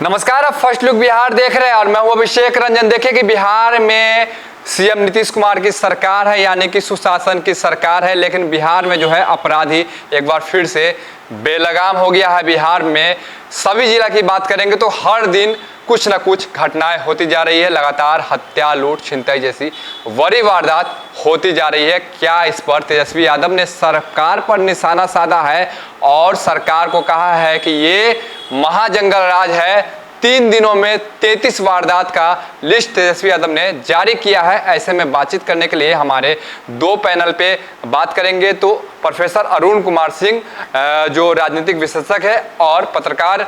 नमस्कार, आप first look Bihar देख रहे हैं और मैं हूं अभिषेक रंजन। देखिए कि बिहार में सीएम नीतीश कुमार की सरकार है, यानी कि सुशासन की सरकार है, लेकिन बिहार में जो है अपराधी एक बार फिर से बेलगाम हो गया है। बिहार में सभी जिला की बात करेंगे तो हर दिन कुछ न कुछ घटनाएं होती जा रही है। लगातार हत्या, लूट, छिनताई जैसी बड़ी वारदात होती जा रही है। क्या इस पर तेजस्वी यादव ने सरकार पर निशाना साधा है और सरकार को कहा है कि ये महाजंगल राज है? 3 दिनों में 33 वारदात का लिस्ट तेजस्वी यादव ने जारी किया है। ऐसे में बातचीत करने के लिए हमारे 2 पैनल पे बात करेंगे। तो प्रोफेसर अरुण कुमार सिंह जो राजनीतिक विशेषज्ञ है और पत्रकार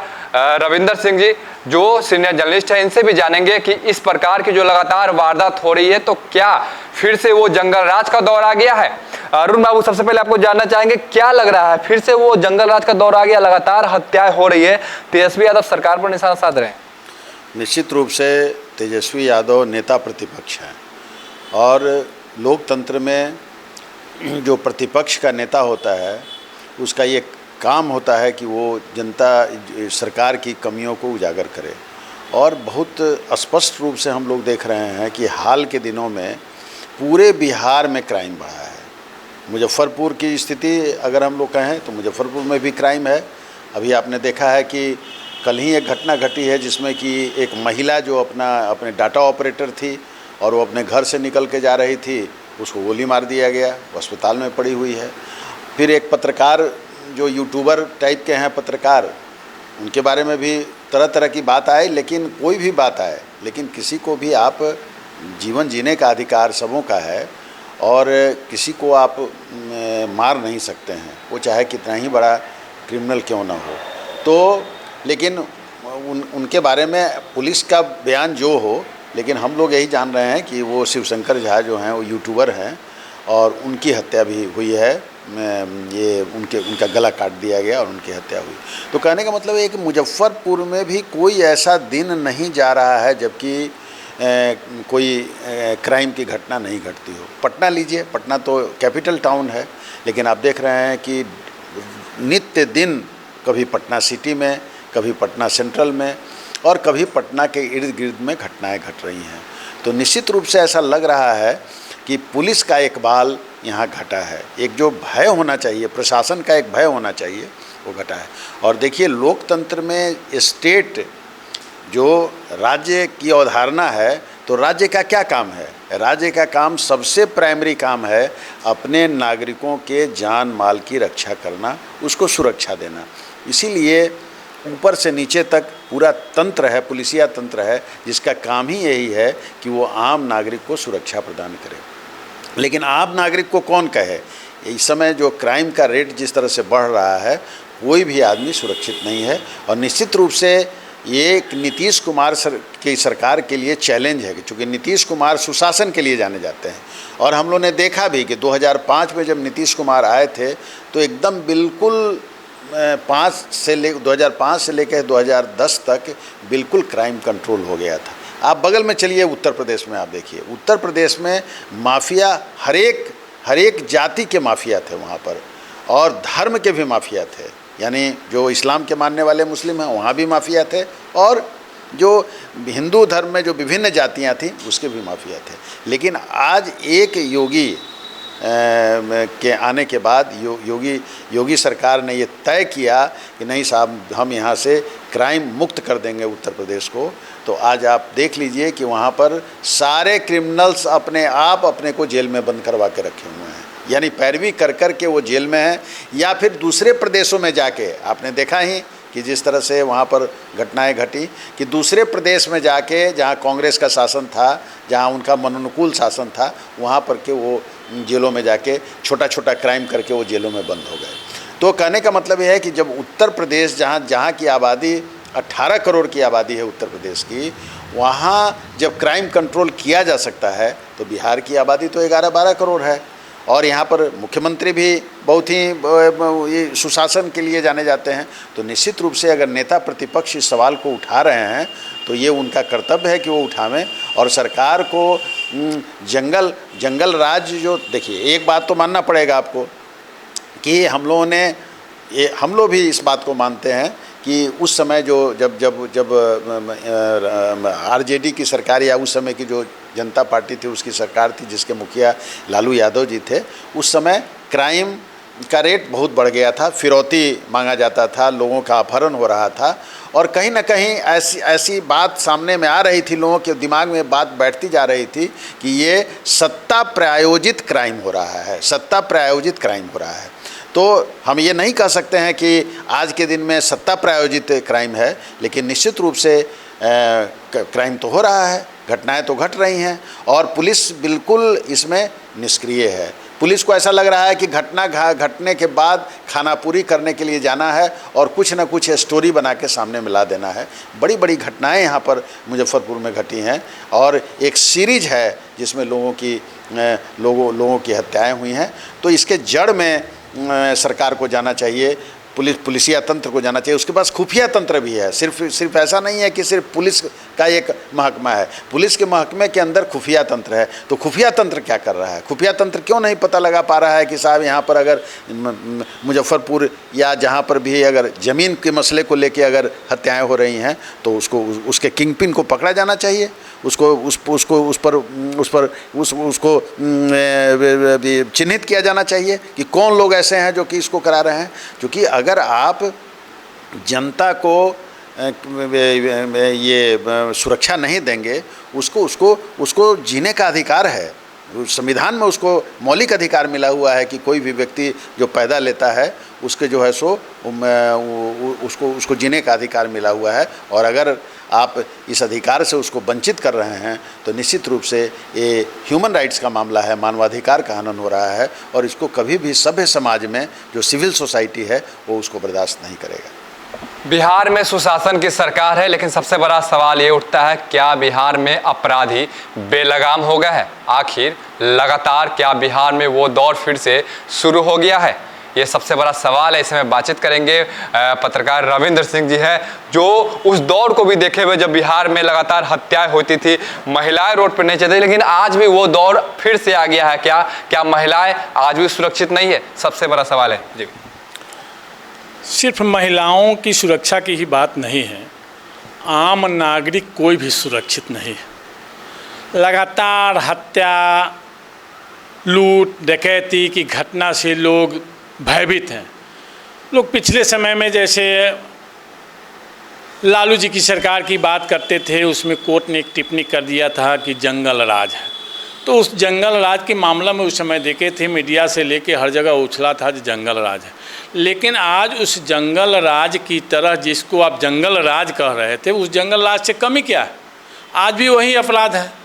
रविंदर सिंह जी जो सीनियर जर्नलिस्ट है, इनसे भी जानेंगे कि इस प्रकार की जो लगातार वारदात हो रही है तो क्या फिर से वो जंगल राज का दौर आ गया है? अरुण बाबू, सबसे पहले आपको जानना चाहेंगे, क्या लग रहा है, फिर से वो जंगल राज का दौर आ गया? लगातार हत्याएं हो रही है, तेजस्वी यादव सरकार पर निशाना साध रहे हैं। निश्चित रूप से तेजस्वी यादव नेता प्रतिपक्ष हैं और लोकतंत्र में जो प्रतिपक्ष का नेता होता है उसका ये काम होता है कि वो जनता सरकार की कमियों को उजागर करे। और बहुत स्पष्ट रूप से हम लोग देख रहे हैं कि हाल के दिनों में पूरे बिहार में क्राइम बढ़ा है। मुजफ्फरपुर की स्थिति अगर हम लोग कहें तो मुजफ्फरपुर में भी क्राइम है। अभी आपने देखा है कि कल ही एक घटना घटी है जिसमें कि एक महिला जो अपने डाटा ऑपरेटर थी और वो अपने घर से निकल के जा रही थी, उसको गोली मार दिया गया, वो अस्पताल में पड़ी हुई है। फिर एक पत्रकार जो यूट्यूबर टाइप के हैं पत्रकार, उनके बारे में भी तरह तरह की बात आए, लेकिन कोई भी बात आए, लेकिन किसी को भी आप जीवन जीने का अधिकार सबों का है और किसी को आप मार नहीं सकते हैं, वो चाहे कितना ही बड़ा क्रिमिनल क्यों ना हो। तो लेकिन उनके बारे में पुलिस का बयान जो हो, लेकिन हम लोग यही जान रहे हैं कि वो शिवशंकर झा जो हैं वो यूट्यूबर हैं और उनकी हत्या भी हुई है। ये उनका गला काट दिया गया और उनकी हत्या हुई। तो कहने का मतलब है कि मुजफ्फरपुर में भी कोई ऐसा दिन नहीं जा रहा है जबकि कोई क्राइम की घटना नहीं घटती हो। पटना लीजिए, पटना तो कैपिटल टाउन है, लेकिन आप देख रहे हैं कि नित्य दिन कभी पटना सिटी में, कभी पटना सेंट्रल में और कभी पटना के इर्द गिर्द में घटनाएं घट रही हैं। तो निश्चित रूप से ऐसा लग रहा है कि पुलिस का इकबाल यहाँ घटा है। एक जो भय होना चाहिए, प्रशासन का एक भय होना चाहिए, वो घटा है। और देखिए, लोकतंत्र में स्टेट जो राज्य की अवधारणा है, तो राज्य का क्या काम है? राज्य का काम, सबसे प्राइमरी काम है अपने नागरिकों के जान माल की रक्षा करना, उसको सुरक्षा देना। इसीलिए ऊपर से नीचे तक पूरा तंत्र है, पुलिसिया तंत्र है, जिसका काम ही यही है कि वो आम नागरिक को सुरक्षा प्रदान करे। लेकिन आम नागरिक को कौन कहे? इस समय जो क्राइम का रेट जिस तरह से बढ़ रहा है, कोई भी आदमी सुरक्षित नहीं है। और निश्चित रूप से ये एक नीतीश कुमार की सरकार के लिए चैलेंज है, चूँकि नीतीश कुमार सुशासन के लिए जाने जाते हैं। और हम लोगों ने देखा भी कि 2005 में जब नीतीश कुमार आए थे तो एकदम बिल्कुल 2005 से लेकर 2010 तक बिल्कुल क्राइम कंट्रोल हो गया था। आप बगल में चलिए उत्तर प्रदेश में, आप देखिए उत्तर प्रदेश में माफिया हर एक जाति के माफिया थे वहाँ पर, और धर्म के भी माफिया थे। यानी जो इस्लाम के मानने वाले मुस्लिम हैं वहाँ भी माफिया थे, और जो हिंदू धर्म में जो विभिन्न जातियाँ थीं उसके भी माफिया थे। लेकिन आज एक योगी के आने के बाद योगी सरकार ने ये तय किया कि नहीं साहब, हम यहाँ से क्राइम मुक्त कर देंगे उत्तर प्रदेश को। तो आज आप देख लीजिए कि वहाँ पर सारे क्रिमिनल्स अपने को जेल में बंद करवा के रखे हुए हैं, यानी पैरवी कर के वो जेल में हैं, या फिर दूसरे प्रदेशों में जाके, आपने देखा ही कि जिस तरह से वहाँ पर घटनाएं घटी कि दूसरे प्रदेश में जाके, जहाँ कांग्रेस का शासन था, जहाँ उनका मनोनुकूल शासन था, वहाँ पर के वो जेलों में जाके छोटा छोटा क्राइम करके वो जेलों में बंद हो गए। तो कहने का मतलब यह है कि जब उत्तर प्रदेश, जहाँ की आबादी 18 करोड़ की आबादी है उत्तर प्रदेश की, वहाँ जब क्राइम कंट्रोल किया जा सकता है, तो बिहार की आबादी तो 11-12 करोड़ है। और यहाँ पर मुख्यमंत्री भी बहुत ही सुशासन के लिए जाने जाते हैं। तो निश्चित रूप से अगर नेता प्रतिपक्ष इस सवाल को उठा रहे हैं तो ये उनका कर्तव्य है कि वो उठावें। और सरकार को जंगल राज, जो देखिए, एक बात तो मानना पड़ेगा आपको कि हम लोग भी इस बात को मानते हैं कि उस समय जो जब आरजेडी की सरकार या उस समय की जो जनता पार्टी थी उसकी सरकार थी जिसके मुखिया लालू यादव जी थे, उस समय क्राइम का रेट बहुत बढ़ गया था, फिरौती मांगा जाता था, लोगों का अपहरण हो रहा था और कहीं ना कहीं ऐसी बात सामने में आ रही थी, लोगों के दिमाग में बात बैठती जा रही थी कि ये सत्ता प्रायोजित क्राइम हो रहा है, सत्ता प्रायोजित क्राइम हो रहा है। तो हम ये नहीं कह सकते हैं कि आज के दिन में सत्ता प्रायोजित क्राइम है, लेकिन निश्चित रूप से क्राइम तो हो रहा है, घटनाएं तो घट रही हैं और पुलिस बिल्कुल इसमें निष्क्रिय है। पुलिस को ऐसा लग रहा है कि घटना घटने के बाद खाना पूरी करने के लिए जाना है और कुछ ना कुछ स्टोरी बना के सामने मिला देना है। बड़ी बड़ी घटनाएं यहाँ पर मुजफ्फरपुर में घटी हैं और एक सीरीज है जिसमें लोगों की हत्याएं हुई हैं। तो इसके जड़ में सरकार को जाना चाहिए, पुलिसिया तंत्र को जाना चाहिए। उसके पास खुफिया तंत्र भी है, सिर्फ ऐसा नहीं है कि सिर्फ पुलिस का एक महकमा है, पुलिस के महकमे के अंदर खुफिया तंत्र है। तो खुफिया तंत्र क्या कर रहा है, खुफिया तंत्र क्यों नहीं पता लगा पा रहा है कि साहब यहाँ पर अगर मुजफ्फरपुर या जहाँ पर भी अगर ज़मीन के मसले को लेके अगर हत्याएं हो रही हैं तो उसके किंग पिन को पकड़ा जाना चाहिए, उसको चिन्हित किया जाना चाहिए कि कौन लोग ऐसे हैं जो कि इसको करा रहे हैं। क्योंकि अगर आप जनता को ये सुरक्षा नहीं देंगे, उसको जीने का अधिकार है, संविधान में उसको मौलिक अधिकार मिला हुआ है कि कोई भी व्यक्ति जो पैदा लेता है उसके जो है सो उसको जीने का अधिकार मिला हुआ है। और अगर आप इस अधिकार से उसको वंचित कर रहे हैं तो निश्चित रूप से ये ह्यूमन राइट्स का मामला है, मानवाधिकार का हनन हो रहा है और इसको कभी भी सभ्य समाज में जो सिविल सोसाइटी है वो उसको बर्दाश्त नहीं करेगा। बिहार में सुशासन की सरकार है, लेकिन सबसे बड़ा सवाल ये उठता है, क्या बिहार में अपराधी बेलगाम हो गया है? आखिर लगातार क्या बिहार में वो दौर फिर से शुरू हो गया है? ये सबसे बड़ा सवाल है। इसमें बातचीत करेंगे पत्रकार रविंद्र सिंह जी है, जो उस दौर को भी देखे हुए जब बिहार में लगातार हत्याएं होती थी, महिलाएं रोड पर नहीं चलती, लेकिन आज भी वो दौर फिर से आ गया है। क्या महिलाएं आज भी सुरक्षित नहीं है? सबसे बड़ा सवाल है जी। सिर्फ महिलाओं की सुरक्षा की ही बात नहीं है, आम नागरिक कोई भी सुरक्षित नहीं है। लगातार हत्या, लूट, डकैती की घटना से लोग भयभीत हैं। लोग पिछले समय में जैसे लालू जी की सरकार की बात करते थे, उसमें कोर्ट ने एक टिप्पणी कर दिया था कि जंगल राज है। तो उस जंगल राज के मामला में उस समय देखे थे, मीडिया से लेके हर जगह उछला था कि जंगल राज है। लेकिन आज उस जंगल राज की तरह जिसको आप जंगल राज कह रहे थे, उस जंगल राज से कमी क्या है? आज भी वही अपराध है।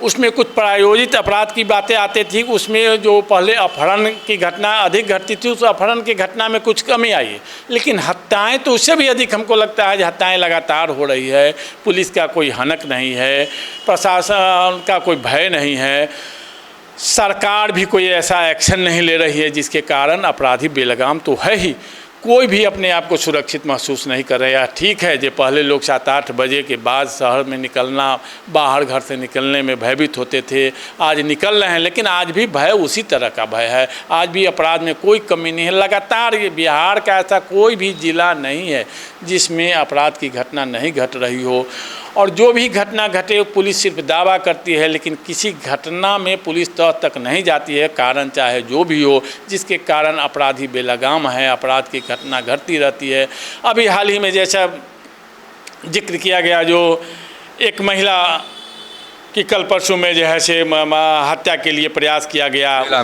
उसमें कुछ प्रायोजित अपराध की बातें आती थी, उसमें जो पहले अपहरण की घटना अधिक घटती थी, उस अपहरण की घटना में कुछ कमी आई है। लेकिन हत्याएं तो उससे भी अधिक हमको लगता है कि हत्याएं लगातार हो रही है। पुलिस का कोई हनक नहीं है, प्रशासन का कोई भय नहीं है, सरकार भी कोई ऐसा एक्शन नहीं ले रही है जिसके कारण अपराधी बेलगाम तो है ही। कोई भी अपने आप को सुरक्षित महसूस नहीं कर रहा है। ठीक है, जो पहले लोग 7-8 बजे के बाद शहर में निकलना, बाहर घर से निकलने में भयभीत होते थे, आज निकल रहे हैं, लेकिन आज भी भय उसी तरह का भय है। आज भी अपराध में कोई कमी नहीं है। लगातार ये बिहार का ऐसा कोई भी जिला नहीं है जिसमें अपराध की घटना नहीं घट रही हो। और जो भी घटना घटे पुलिस सिर्फ दावा करती है, लेकिन किसी घटना में पुलिस तह तक नहीं जाती है, कारण चाहे जो भी हो, जिसके कारण अपराधी बेलगाम है, अपराध की घटना घटती रहती है। अभी हाल ही में जैसा जिक्र किया गया, जो एक महिला कि कल परसों में जो है से हत्या के लिए प्रयास किया गया,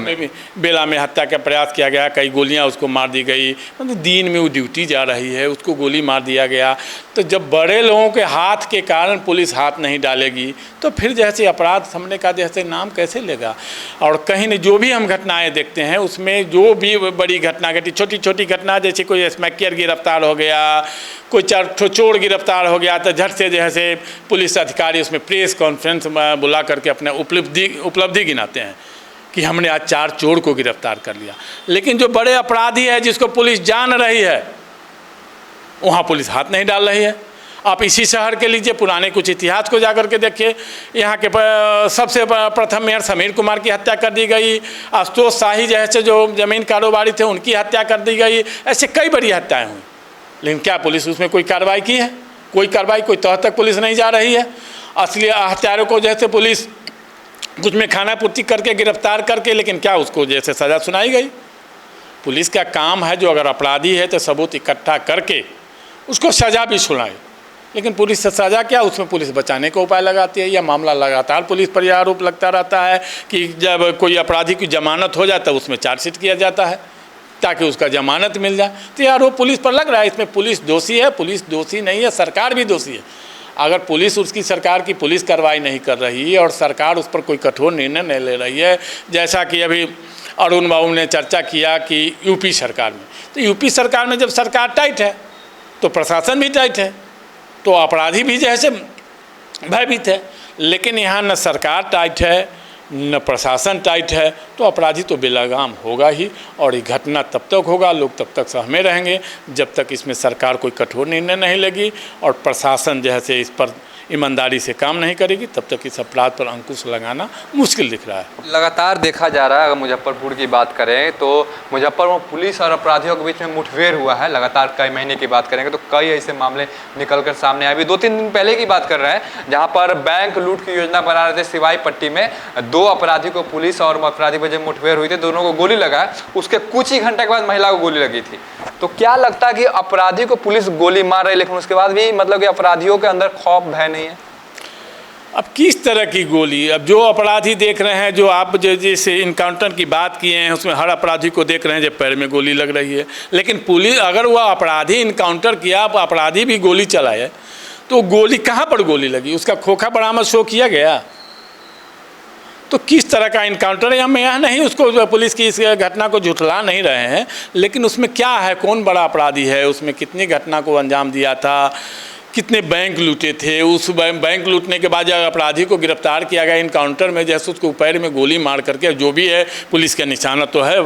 बेला में हत्या का प्रयास किया गया, कई गोलियां उसको मार दी गई। मतलब दिन में वो ड्यूटी जा रही है, उसको गोली मार दिया गया। तो जब बड़े लोगों के हाथ के कारण पुलिस हाथ नहीं डालेगी तो फिर जैसे अपराध थमने का जैसे नाम कैसे लेगा? और कहीं न जो भी हम घटनाएं देखते हैं उसमें जो भी बड़ी घटना घटी, छोटी छोटी घटना, जैसे कोई स्मैकियर गिरफ्तार हो गया, कोई 4 चोर गिरफ्तार हो गया, तो झट से जैसे पुलिस अधिकारी उसमें प्रेस कॉन्फ्रेंस बुला करके अपने उपलब्धि गिनाते हैं कि हमने आज 4 चोर को गिरफ्तार कर लिया। लेकिन जो बड़े अपराधी है जिसको पुलिस जान रही है, वहाँ पुलिस हाथ नहीं डाल रही है। आप इसी शहर के लीजिए, पुराने कुछ इतिहास को जाकर के देखिए। यहाँ के सबसे प्रथम मेयर समीर कुमार की हत्या कर दी गई, आशुतोष शाही जैसे जो जमीन कारोबारी थे उनकी हत्या कर दी गई। ऐसे कई बड़ी हत्याएं हुई, लेकिन क्या पुलिस उसमें कोई कार्रवाई की है? कोई कार्रवाई, कोई तह तक पुलिस नहीं जा रही है। असली हत्यारों को जैसे पुलिस कुछ में खाना पूर्ति करके गिरफ्तार करके, लेकिन क्या उसको जैसे सज़ा सुनाई गई? पुलिस का काम है जो अगर अपराधी है तो सबूत इकट्ठा करके उसको सज़ा भी सुनाए, लेकिन पुलिस से सज़ा क्या, उसमें पुलिस बचाने का उपाय लगाती है। यह मामला लगातार पुलिस पर यह आरोप लगता रहता है कि जब कोई अपराधी की जमानत हो जाता है उसमें चार्जशीट किया जाता है ताकि उसका जमानत मिल जाए। तो यह आरोप पुलिस पर लग रहा है। इसमें पुलिस दोषी है? पुलिस दोषी नहीं है, सरकार भी दोषी है। अगर पुलिस उसकी सरकार की पुलिस कार्रवाई नहीं कर रही है और सरकार उस पर कोई कठोर निर्णय नहीं ले रही है, जैसा कि अभी अरुण बाबू ने चर्चा किया कि यूपी सरकार में, तो यूपी सरकार में जब सरकार टाइट है तो प्रशासन भी टाइट है, तो अपराधी भी जैसे भयभीत है। लेकिन यहाँ न सरकार टाइट है न प्रशासन टाइट है, तो अपराधी तो बेलगाम होगा ही। और ये घटना तब तक होगा, लोग तब तक सहमे रहेंगे जब तक इसमें सरकार कोई कठोर निर्णय नहीं लेगी और प्रशासन जैसे इस पर ईमानदारी से काम नहीं करेगी, तब तक इस अपराध पर अंकुश लगाना मुश्किल दिख रहा है। लगातार देखा जा रहा है, अगर मुजफ्फरपुर की बात करें तो मुजफ्फरपुर में पुलिस और अपराधियों के बीच में मुठभेड़ हुआ है। लगातार कई महीने की बात करेंगे तो कई ऐसे मामले निकल कर सामने आए। अभी 2-3 दिन पहले की बात कर रहे हैं जहां पर बैंक लूट की योजना बना रहे थे सिवाई पट्टी में, 2 अपराधी को पुलिस और अपराधी पर जब मुठभेड़ हुई थी दोनों को गोली लगा, उसके कुछ ही घंटे के बाद महिला को गोली लगी थी। तो क्या लगता है कि अपराधी को पुलिस गोली मार रही लेकिन उसके बाद भी मतलब कि अपराधियों के अंदर खौफ भय नहीं है? अब किस तरह की गोली? अब जो अपराधी देख रहे हैं, जो आप जैसे इनकाउंटर की बात किए हैं, उसमें हर अपराधी को देख रहे हैं जब पैर में गोली लग रही है। लेकिन पुलिस अगर वह अपराधी इनकाउंटर किया, अपराधी भी गोली चलाए, तो गोली कहाँ पर गोली लगी? उसका खोखा बरामद शो किया गया? तो किस तरह का इनकाउंटर है? हम यहाँ नहीं उसको पुलिस की इस घटना को झुठला नहीं रहे हैं, लेकिन उसमें क्या है, कौन बड़ा अपराधी है, उसमें कितनी घटना को अंजाम दिया था, कितने बैंक लूटे थे, उस बैंक लूटने के बाद जब अपराधी को गिरफ्तार किया गया इनकाउंटर में, जैसे उसको पैर में गोली मार करके, जो भी है पुलिस का निशाना तो है,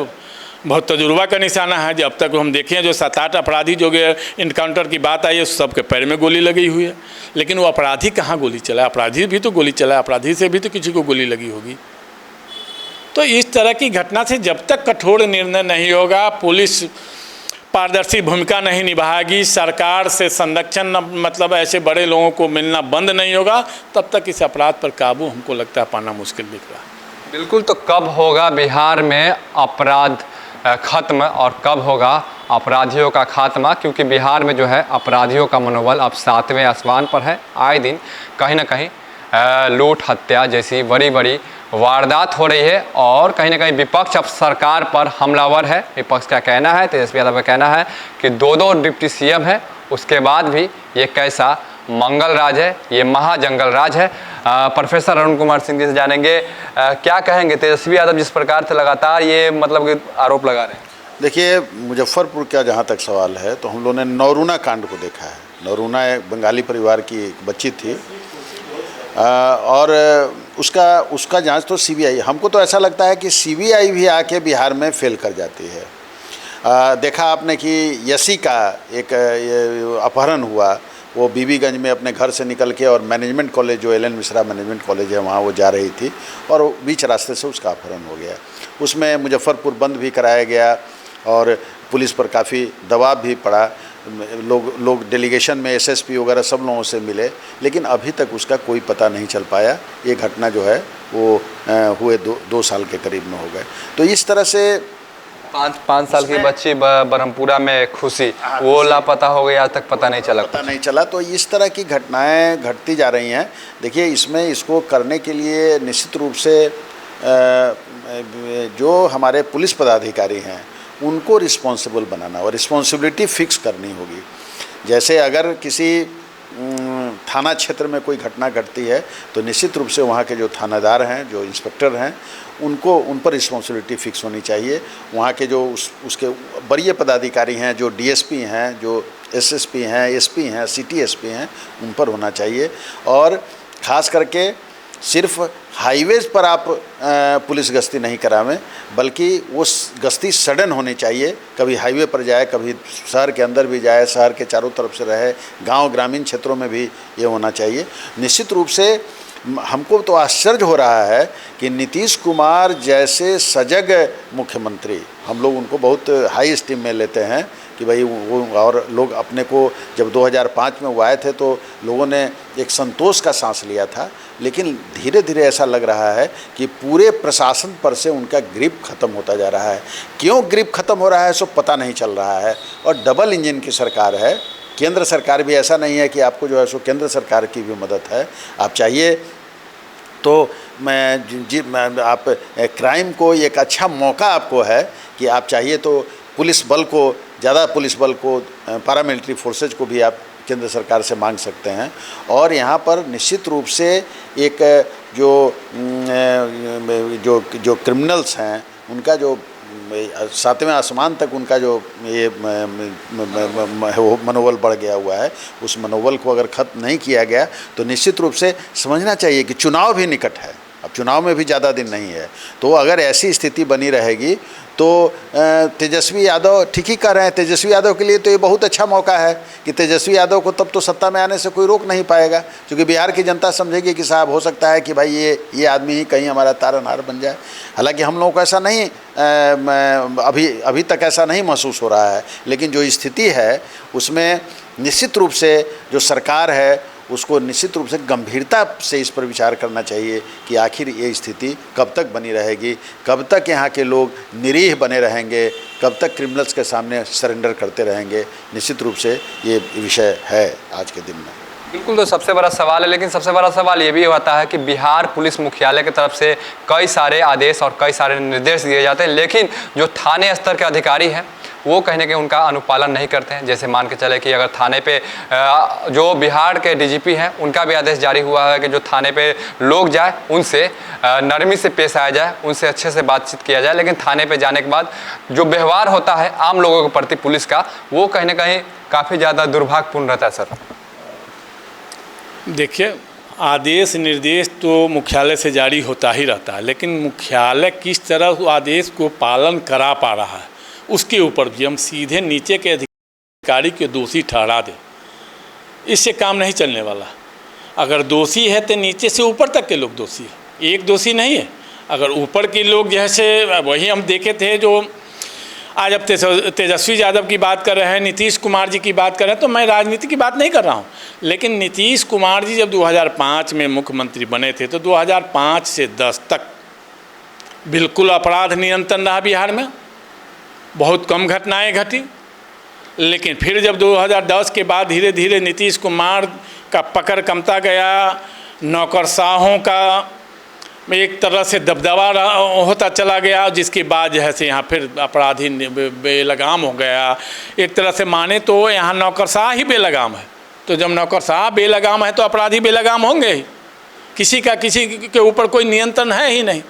बहुत तजुर्बा का निशाना है। जब तक हम देखें जो 7-8 अपराधी जो इनकाउंटर की बात आई है सबके पैर में गोली लगी हुई है, लेकिन वो अपराधी कहाँ गोली चला? अपराधी भी तो गोली चला, अपराधी से भी तो किसी को गोली लगी होगी। तो इस तरह की घटना से जब तक कठोर निर्णय नहीं होगा, पुलिस पारदर्शी भूमिका नहीं निभाएगी, सरकार से संरक्षण मतलब ऐसे बड़े लोगों को मिलना बंद नहीं होगा, तब तक इस अपराध पर काबू हमको लगता है पाना मुश्किल दिख रहा है। बिल्कुल। तो कब होगा बिहार में अपराध खत्म और कब होगा अपराधियों का खात्मा? क्योंकि बिहार में जो है अपराधियों का मनोबल अब 7वें आसमान पर है। आए दिन कहीं ना कहीं लूट हत्या जैसी बड़ी बड़ी वारदात हो रही है और कहीं ना कहीं विपक्ष अब सरकार पर हमलावर है। विपक्ष का कहना है, तेजस्वी यादव का कहना है कि 2 डिप्टी सीएम है, उसके बाद भी ये कैसा मंगल राज है, ये महाजंगल राज है। प्रोफेसर अरुण कुमार सिंह जी से जानेंगे क्या कहेंगे तेजस्वी यादव जिस प्रकार से लगातार ये मतलब कि आरोप लगा रहे हैं। देखिए, मुजफ्फरपुर का जहाँ तक सवाल है तो हम लोगों ने नौरूना कांड को देखा है। नौरूना एक बंगाली परिवार की एक बच्ची थी और उसका जांच तो सीबीआई, हमको तो ऐसा लगता है कि सीबीआई भी आके बिहार में फेल कर जाती है। देखा आपने कि यसी का एक अपहरण हुआ, वो बीबीगंज में अपने घर से निकल के और मैनेजमेंट कॉलेज जो एल.एन. मिश्रा मैनेजमेंट कॉलेज है वहाँ वो जा रही थी और बीच रास्ते से उसका अपहरण हो गया। उसमें मुजफ्फरपुर बंद भी कराया गया और पुलिस पर काफ़ी दबाव भी पड़ा। लोग डेलीगेशन में एसएसपी वगैरह सब लोगों से मिले, लेकिन अभी तक उसका कोई पता नहीं चल पाया। ये घटना जो है वो हुए 2 साल के करीब में हो गए। तो इस तरह से 5 साल की बच्ची ब्रह्मपुरा में खुशी, वो लापता हो गई, आज तक पता नहीं चला। तो इस तरह की घटनाएं घटती जा रही हैं। देखिए, इसमें इसको करने के लिए निश्चित रूप से जो हमारे पुलिस पदाधिकारी हैं उनको रिस्पॉन्सिबल बनाना और रिस्पॉन्सिबिलिटी फिक्स करनी होगी। जैसे अगर किसी थाना क्षेत्र में कोई घटना घटती है तो निश्चित रूप से वहाँ के जो थानादार हैं, जो इंस्पेक्टर हैं, उन पर रिस्पॉन्सिबिलिटी फिक्स होनी चाहिए। वहाँ के जो उसके वरीय पदाधिकारी हैं, जो डीएसपी हैं, जो एसएसपी हैं, एसपी हैं, सिटी एसपी हैं, उन पर होना चाहिए। और ख़ास करके सिर्फ हाईवेज़ पर आप पुलिस गश्ती नहीं करावें, बल्कि वो गश्ती सडन होनी चाहिए। कभी हाईवे पर जाए, कभी शहर के अंदर भी जाए, शहर के चारों तरफ से रहे, गांव ग्रामीण क्षेत्रों में भी ये होना चाहिए। निश्चित रूप से हमको तो आश्चर्य हो रहा है कि नीतीश कुमार जैसे सजग मुख्यमंत्री, हम लोग उनको बहुत हाई स्टीम में लेते हैं कि भाई वो, और लोग अपने को जब 2005 में वो आए थे तो लोगों ने एक संतोष का सांस लिया था, लेकिन धीरे धीरे ऐसा लग रहा है कि पूरे प्रशासन पर से उनका ग्रिप खत्म होता जा रहा है। क्यों ग्रिप खत्म हो रहा है सो पता नहीं चल रहा है। और डबल इंजन की सरकार है, केंद्र सरकार भी, ऐसा नहीं है कि आपको जो है सो केंद्र सरकार की भी मदद है। आप चाहिए तो मैं आप क्राइम को एक अच्छा मौका आपको है कि आप चाहिए तो पुलिस बल को, ज़्यादा पुलिस बल को, पैरामिलिट्री फोर्सेज को भी आप केंद्र सरकार से मांग सकते हैं। और यहाँ पर निश्चित रूप से एक जो क्रिमिनल्स हैं उनका जो सातवें आसमान तक उनका जो ये मनोबल बढ़ गया हुआ है, उस मनोबल को अगर ख़त्म नहीं किया गया तो निश्चित रूप से समझना चाहिए कि चुनाव भी निकट है। अब चुनाव में भी ज़्यादा दिन नहीं है, तो अगर ऐसी स्थिति बनी रहेगी तो तेजस्वी यादव ठीक ही कर रहे हैं। तेजस्वी यादव के लिए तो ये बहुत अच्छा मौका है कि तेजस्वी यादव को तब तो सत्ता में आने से कोई रोक नहीं पाएगा, क्योंकि बिहार की जनता समझेगी कि साहब हो सकता है कि भाई ये आदमी ही कहीं हमारा तारनहार बन जाए। हालांकि हम लोगों को ऐसा नहीं, अभी तक ऐसा नहीं महसूस हो रहा है, लेकिन जो स्थिति है उसमें निश्चित रूप से जो सरकार है उसको निश्चित रूप से गंभीरता से इस पर विचार करना चाहिए कि आखिर ये स्थिति कब तक बनी रहेगी, कब तक यहाँ के लोग निरीह बने रहेंगे, कब तक क्रिमिनल्स के सामने सरेंडर करते रहेंगे। निश्चित रूप से ये विषय है आज के दिन में। बिल्कुल, तो सबसे बड़ा सवाल है, लेकिन सबसे बड़ा सवाल ये भी होता है कि बिहार पुलिस मुख्यालय की तरफ से कई सारे आदेश और कई सारे निर्देश दिए जाते हैं, लेकिन जो थाने स्तर के अधिकारी हैं वो कहीं ना कहीं उनका अनुपालन नहीं करते हैं। जैसे मान के चले कि अगर थाने पे जो बिहार के डीजीपी हैं उनका भी आदेश जारी हुआ है कि जो थाने पे लोग जाए उनसे नरमी से पेश आया जाए, उनसे अच्छे से बातचीत किया जाए, लेकिन थाने पे जाने के बाद जो व्यवहार होता है आम लोगों के प्रति पुलिस का, वो कहीं ना कहीं काफ़ी ज़्यादा दुर्भाग्यपूर्ण रहता है। सर देखिए, आदेश निर्देश तो मुख्यालय से जारी होता ही रहता है, लेकिन मुख्यालय किस तरह आदेश को पालन करा पा रहा है उसके ऊपर भी हम सीधे नीचे के अधिकारी को दोषी ठहरा दें, इससे काम नहीं चलने वाला। अगर दोषी है तो नीचे से ऊपर तक के लोग दोषी है, एक दोषी नहीं है। अगर ऊपर के लोग जैसे, वही हम देखे थे जो आज अब तेजस्वी यादव की बात कर रहे हैं, नीतीश कुमार जी की बात कर रहे हैं, तो मैं राजनीति की बात नहीं कर रहा हूँ, लेकिन नीतीश कुमार जी जब 2005 में मुख्यमंत्री बने थे तो 2005 से 10 तक बिल्कुल अपराध नियंत्रण रहा बिहार में, बहुत कम घटनाएं घटी। लेकिन फिर जब 2010 के बाद धीरे धीरे नीतीश कुमार का पकड़ कमता गया, नौकरशाहों का एक तरह से दबदबा होता चला गया, जिसके बाद जो है से यहाँ फिर अपराधी बेलगाम हो गया। एक तरह से माने तो यहाँ नौकरशाह ही बेलगाम है, तो जब नौकरशाह बेलगाम है तो अपराधी बेलगाम होंगे ही, किसी के ऊपर कोई नियंत्रण है ही नहीं।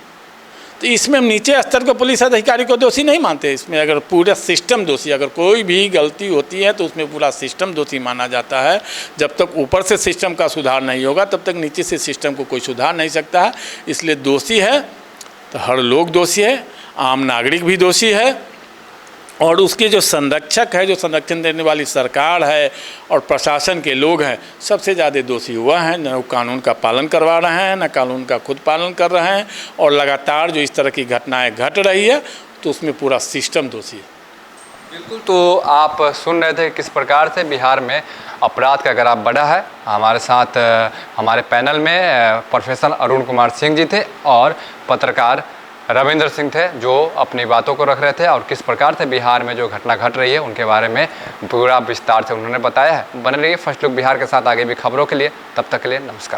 तो इसमें हम नीचे स्तर के पुलिस अधिकारी को दोषी नहीं मानते, इसमें अगर पूरा सिस्टम दोषी, अगर कोई भी गलती होती है तो उसमें पूरा सिस्टम दोषी माना जाता है। जब तक ऊपर से सिस्टम का सुधार नहीं होगा तब तक नीचे से सिस्टम को कोई सुधार नहीं सकता है। इसलिए दोषी है तो हर लोग दोषी है, आम नागरिक भी दोषी है, और उसके जो संरक्षक है, जो संरक्षण देने वाली सरकार है और प्रशासन के लोग हैं, सबसे ज़्यादा दोषी हुआ है। न कानून का पालन करवा रहे हैं, न कानून का खुद पालन कर रहे हैं, और लगातार जो इस तरह की घटनाएं घट रही है तो उसमें पूरा सिस्टम दोषी है। बिल्कुल, तो आप सुन रहे थे किस प्रकार से बिहार में अपराध का ग्राफ बढ़ा है। हमारे साथ हमारे पैनल में प्रोफेसर अरुण कुमार सिंह जी थे और पत्रकार रविंद्र सिंह थे, जो अपनी बातों को रख रहे थे और किस प्रकार से बिहार में जो घटना घट रही है उनके बारे में पूरा विस्तार से उन्होंने बताया है। बने रहिए फर्स्ट लुक बिहार के साथ आगे भी खबरों के लिए। तब तक के लिए नमस्कार।